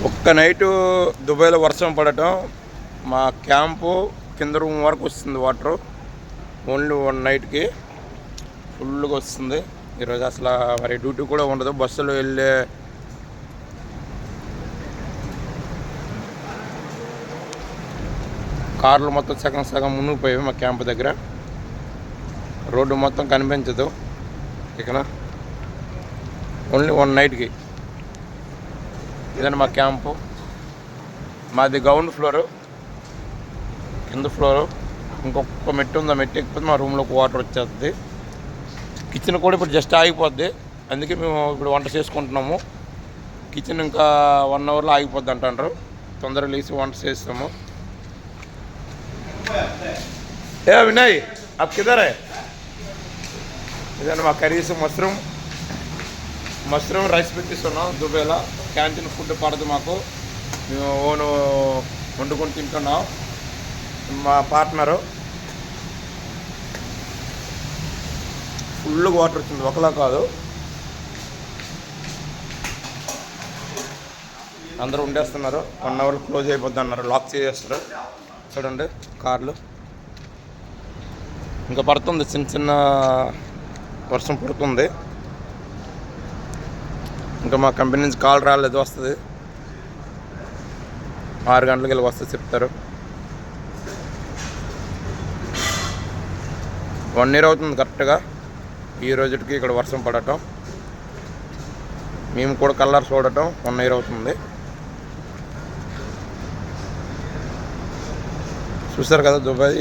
ఒక్క నైటు దుబాయ్లో వర్షం పడటం, మా క్యాంపు కింద రూమ్ వరకు వస్తుంది వాటరు. ఓన్లీ వన్ నైట్కి ఫుల్గా వస్తుంది. ఈరోజు అసలు మరి డ్యూటీ కూడా ఉండదు. బస్సులో వెళ్ళే కార్లు మొత్తం సగం సగం మునిగిపోయాయి మా క్యాంపు దగ్గర. రోడ్డు మొత్తం కనిపించదు ఇక్కడ. ఓన్లీ వన్ నైట్కి. ఇదండి మా క్యాంపు. మాది గ్రౌండ్ ఫ్లోరు, కింద ఫ్లోరు ఇంకొక మెట్టు ఉంది. ఆ మెట్టు ఎక్కిపోతే మా రూమ్లోకి వాటర్ వచ్చేస్తుంది. కిచెన్ కూడా ఇప్పుడు జస్ట్ ఆగిపోద్ది. అందుకే మేము ఇప్పుడు వంట చేసుకుంటున్నాము. కిచెన్ ఇంకా 1 అవర్లో ఆగిపోద్ది అంటారు. తొందరగా లేచి వంట చేస్తాము. ఏ వినయ్ అప్ కిదర్ హై? ఇదండి మా కర్రీస్. మష్రూమ్ రైస్ పెట్టిస్తున్నాం దుబాయ్లో. క్యాంటీన్ ఫుడ్ పడదు మాకు, మేము ఓను వండుకొని తింటున్నాం. మా పార్ట్నరు ఫుల్గా వాటర్ వచ్చింది, ఒకలా కాదు. అందరూ ఉండేస్తున్నారు. 1 అవర్ క్లోజ్ అయిపోద్ది అన్నారు, లాక్ చేసేస్తారు. చూడండి కార్లు ఇంకా పడుతుంది, చిన్న చిన్న వర్షం పడుతుంది. ఇంకా మా కంపెనీ నుంచి కాల్ రాలేదు, వస్తుంది 6 గంటలకు వెళ్ళి వస్తుంది చెప్తారు. 1 ఇయర్ అవుతుంది కరెక్ట్గా ఈ రోజుకి ఇక్కడ వర్షం పడటం. మేము కూడా కలర్ చూడటం 1 ఇయర్ అవుతుంది. చూసారు కదా దుబాయ్.